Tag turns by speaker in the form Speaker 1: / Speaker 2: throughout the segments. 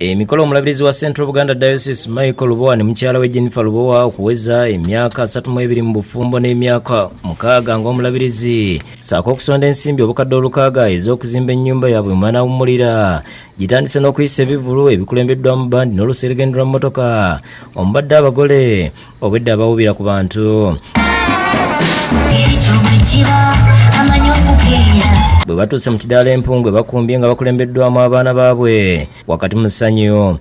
Speaker 1: Mukolo Omulabirizi wa Central Buganda Diocese Micheal Lubowa ne mukyala we Jesca Lupo okuweza emyaka 32 mu bufumbo n'emyaka 6 ng'Omulabirizi saako okusonda ensimbi obukadde 6 ez'okuzimba ennyumba yaabwe mwana w'ommulira gitandise n'okuyisa ebivulu ebikulembeddwa mu bandi n'oluseregendo lwa mmotoka omubadde abagole obwedde abawubira ku bantu bwe batuuse mu kidaala empungwe bakumbye nga bakulembeddwamu abaana baabwe wakati mu ssanyu.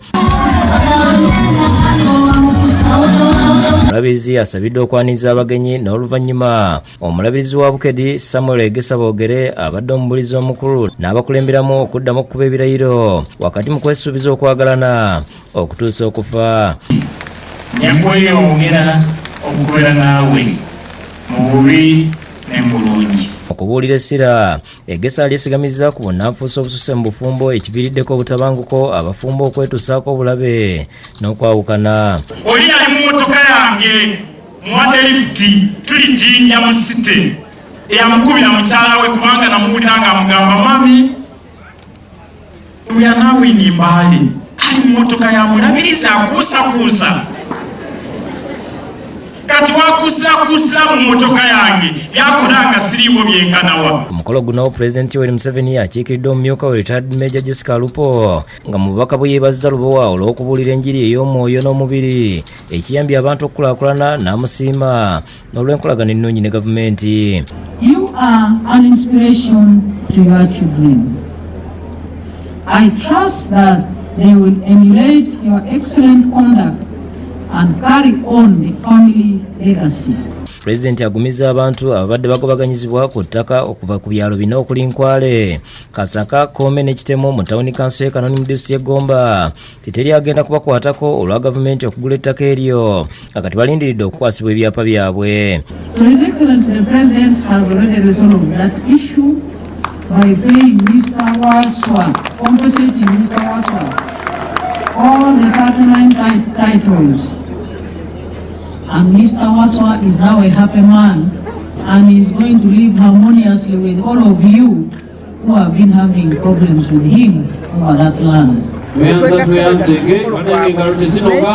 Speaker 1: Omulabirizi asabidde okwaniza abagenyi n'oluvannyuma omulabirizi wa Bukedi Samuel Egesa boogere abadde omubulizi omukulu n'abakulemberamu okuddamu okukuba ebirayiro wakati mu kwesuubiza okwagalana okutuusa okufa.
Speaker 2: Nyakweyongera okubeera naawe mu bubi ne mu bulungi.
Speaker 1: Okubuulira essira Egesa alyesigamiza ku bunnanfuusa obususe mu bufumbo ekiviiriddeko obutabanguko abafumbo okwetusaako obulabe n'okwawukana.
Speaker 2: Oli ali mu mmotoka yange muwadde lifuti tuli Jinja mu site eyamukubira mukyala we kubanga namuwulira ng'amugamba mami uyanaawe nimbaali ali mu mmotoka ya Mulabirizi akuusakuusa kati wakusakusa mu mmotoka yange yakolanga siriiwo byenkanawa.
Speaker 1: Omukolo guno Pulezidenti Museveni akiikiridde omumyukawe retired Major Jesca Alupo nga mu bubaka bwe yeebazizza Lubowa olw'okubuulira enjiri ey'omwoyo n'omubiri ekiyambye abantu okukulaakulana n'amusiima n'olw'enkolagana ennungi ne gavumenti.
Speaker 3: You are an inspiration to your children. I trust that they will emulate your excellent conduct and carry on the family legacy.
Speaker 1: Pulezidenti agumizza abantu ababadde bagobaganyizibwa ku ttaka okuva ku byalo bina okuli Nkwale, Kasaka, Kome ne Kitemo mu tawuni kanso y'e Kanoni mu disitulikiti y'e Gomba teri agenda kubakwatako olwa gavumenti okugula ettaka eryo akati balindiridde okukwasibwa ebyapa byabwe.
Speaker 3: So His Excellency the President has already resolved that issue by paying Mr. Waswa, compensating Mr. Waswa all the 39 titles. And Mr. Waswa is now a happy man and is going to live harmoniously with all of you who have been having problems with him over that land.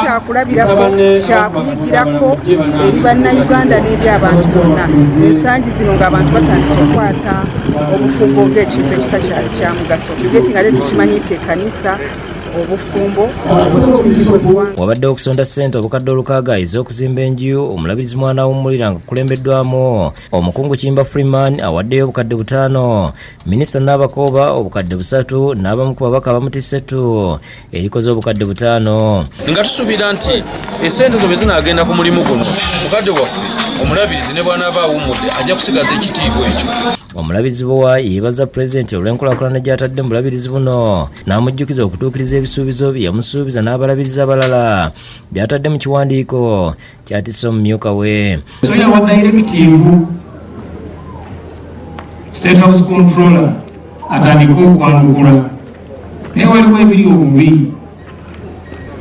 Speaker 4: Kyakulabirako eri bannayuganda n'eri abantu bonna ensangi zino ng'abantu batandise okukwata obufumbo ng'ekintu ekitali kya mugaso geti nga leero tukimanyite ekkanisa obufumbo
Speaker 1: wabadde okusonda ssente obukadde 6 ez'okuzimba enju omulabirizi mwana w'ommulira nga kulembeddwamu omukungu Kimba Freeman awaddeyo obukadde 5 minisita n'abakooba obukadde 3 n'abamu ku babaka bamutisse erikoze obukadde 5
Speaker 5: nga tusuubira nti essente zo bwe zinaagenda ku mulimu guno mukadde waffe omulabirizi ne bw'anaaba awummudde ajja kusigaza ekitiibwa ekyo.
Speaker 1: Omulabirizi Lubowa yeebaza Pulezidenti olw'enkulaakulana gy'atadde mu bulabirizi buno n'amujjukiza okutuukiriza ebisuubizo bye yamusuubiza n'abalabirizi abalala by'atadde mu kiwandiiko ky'atisse omumyukawe.
Speaker 2: So yawa directive State House Controller atandika okwanukula naye waliwo ebiri obubi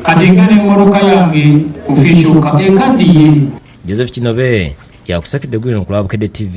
Speaker 2: kati nga n'emmoloka yange official ekaddiye.
Speaker 1: Joseph Kinobe yakusakidde gwino ku Lwabukedde TV.